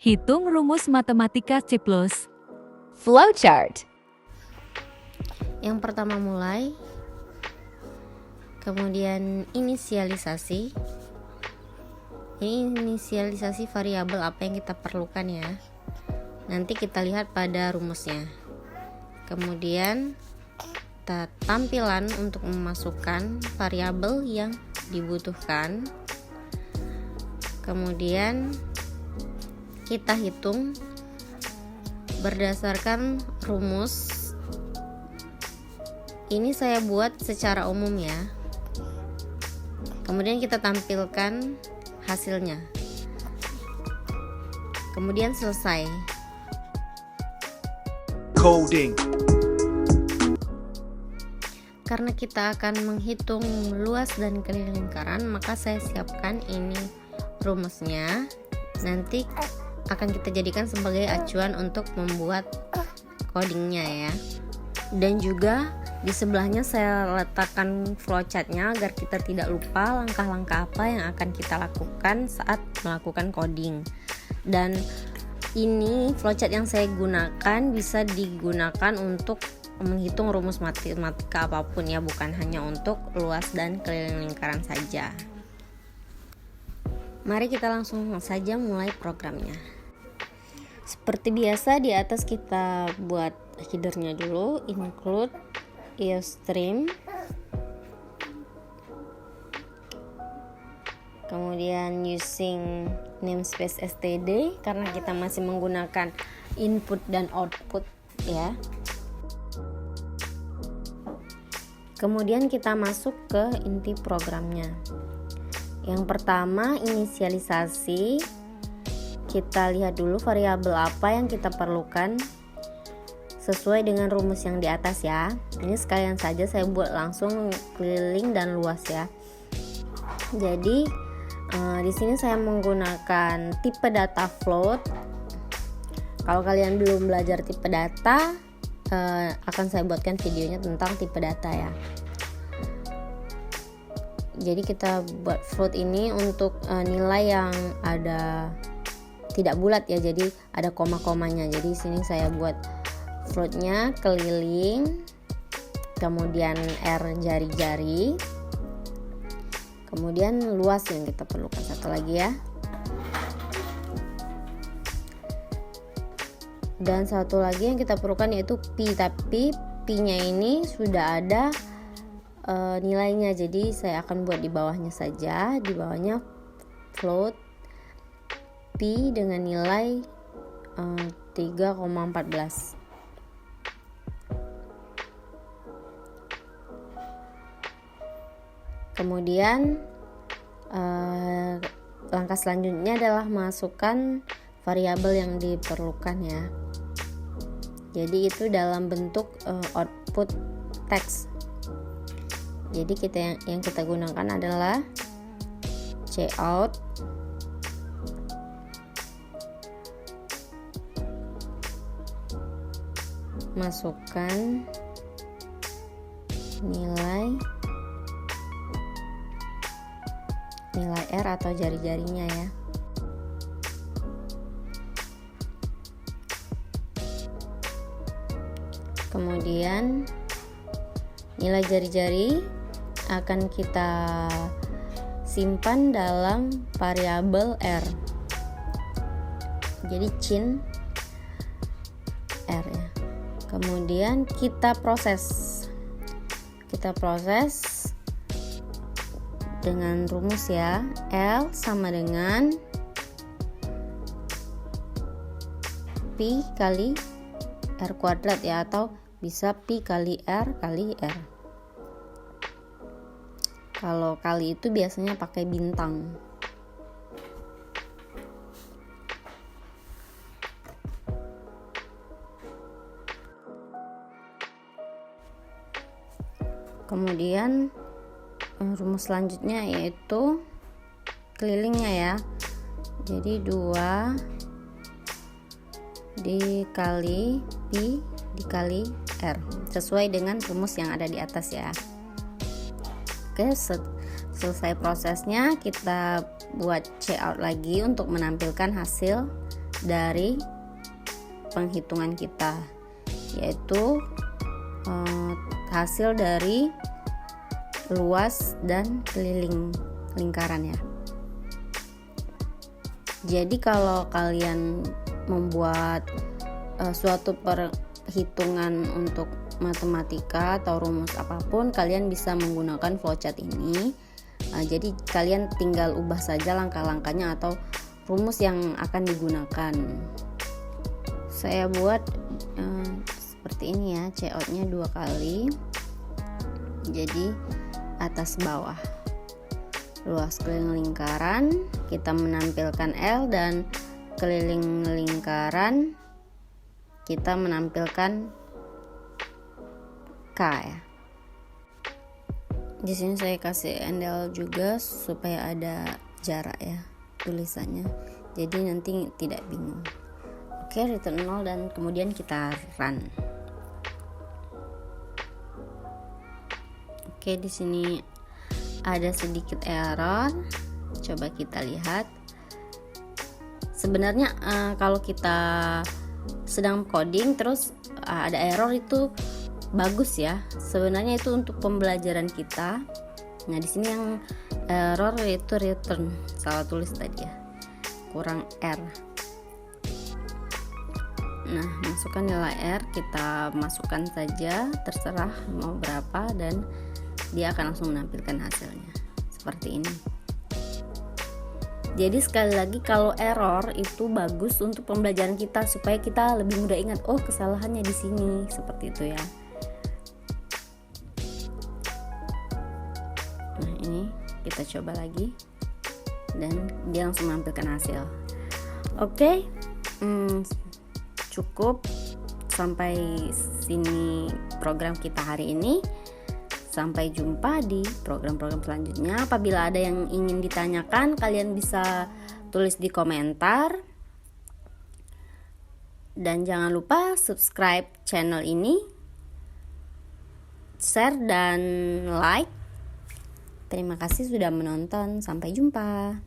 Hitung rumus matematika C+. Flowchart. Yang pertama mulai, kemudian inisialisasi. Ini inisialisasi variabel apa yang kita perlukan ya. Nanti kita lihat pada rumusnya. Kemudian tampilan untuk memasukkan variabel yang dibutuhkan. Kemudian kita hitung berdasarkan rumus. Ini saya buat secara umum ya. Kemudian kita tampilkan hasilnya. Kemudian selesai. Coding. Karena kita akan menghitung luas dan keliling lingkaran, maka saya siapkan ini rumusnya. Nanti akan kita jadikan sebagai acuan untuk membuat codingnya ya. Dan juga di sebelahnya saya letakkan flowchartnya agar kita tidak lupa langkah-langkah apa yang akan kita lakukan saat melakukan coding. Dan ini flowchart yang saya gunakan bisa digunakan untuk menghitung rumus matematika apapun ya, bukan hanya untuk luas dan keliling lingkaran saja. Mari kita langsung saja mulai programnya. Seperti biasa, di atas kita buat headernya dulu, include iostream, kemudian using namespace std karena kita masih menggunakan input dan output ya. Kemudian kita masuk ke inti programnya. Yang pertama, inisialisasi. Kita lihat dulu variabel apa yang kita perlukan sesuai dengan rumus yang di atas ya. Ini sekalian saja saya buat langsung keliling dan luas ya. Jadi di sini saya menggunakan tipe data float. Kalau kalian belum belajar tipe data, akan saya buatkan videonya tentang tipe data ya. Jadi kita buat float ini untuk nilai yang ada tidak bulat ya, jadi ada koma-komanya. Jadi sini saya buat floatnya keliling, kemudian R jari-jari, kemudian luas yang kita perlukan satu lagi ya. Dan satu lagi yang kita perlukan yaitu pi, tapi pi-nya ini sudah ada nilainya, jadi saya akan buat di bawahnya saja. Di bawahnya float pi dengan nilai 3,14. Kemudian langkah selanjutnya adalah masukkan variabel yang diperlukan ya. Jadi itu dalam bentuk output text. Jadi yang kita gunakan adalah cout masukkan nilai R atau jari-jarinya ya. Kemudian nilai jari-jari akan kita simpan dalam variabel R. Jadi cin R ya. Kemudian kita proses dengan rumus ya. L sama dengan pi kali R kuadrat ya, atau bisa pi kali R kali R. Kalau kali itu biasanya pakai bintang. Kemudian rumus selanjutnya yaitu kelilingnya ya. Jadi 2 dikali pi dikali R sesuai dengan rumus yang ada di atas ya. Oke, selesai prosesnya kita buat checkout lagi untuk menampilkan hasil dari penghitungan kita, yaitu hasil dari luas dan keliling lingkaran ya. Jadi kalau kalian membuat suatu perhitungan untuk matematika atau rumus apapun, kalian bisa menggunakan flowchart ini. Jadi kalian tinggal ubah saja langkah-langkahnya atau rumus yang akan digunakan. Saya buat seperti ini ya, COD-nya 2 kali. Jadi atas bawah. Luas keliling lingkaran, kita menampilkan L, dan keliling lingkaran kita menampilkan K ya. Di sini saya kasih endel juga supaya ada jarak ya tulisannya. Jadi nanti tidak bingung. Oke, return 0 dan kemudian kita run. Oke, di sini ada sedikit error. Coba kita lihat. Sebenarnya kalau kita sedang coding terus ada error itu bagus ya. Sebenarnya itu untuk pembelajaran kita. Nah, di sini yang error itu return, salah tulis tadi ya. Kurang R. Nah, masukkan nilai R, kita masukkan saja, terserah mau berapa, dan dia akan langsung menampilkan hasilnya seperti ini. Jadi sekali lagi, kalau error itu bagus untuk pembelajaran kita supaya kita lebih mudah ingat, oh kesalahannya di sini, seperti itu ya. Nah, ini kita coba lagi dan dia langsung menampilkan hasil. Oke, cukup sampai sini program kita hari ini. Sampai jumpa di program-program selanjutnya. Apabila ada yang ingin ditanyakan, kalian bisa tulis di komentar. Dan jangan lupa subscribe channel ini, share dan like. Terima kasih sudah menonton. Sampai jumpa.